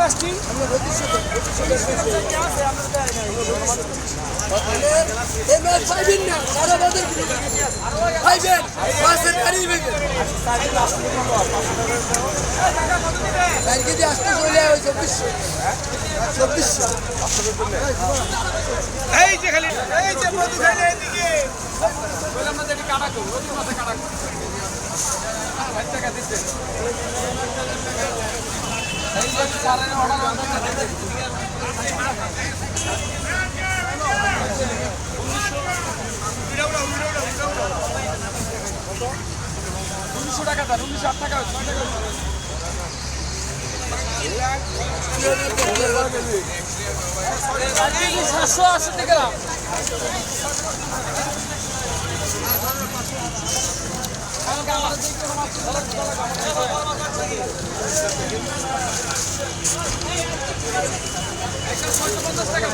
এই যে খালি এই যে মধু খাইলে এদিকে বললাম না যে কাটা করব ওই মাথা কাটা করব 5 টাকা দিতে এই যে সারা অর্ডার আছে 1900 টাকা দাও 1908 টাকা 6 টাকা 780 টাকা টাকা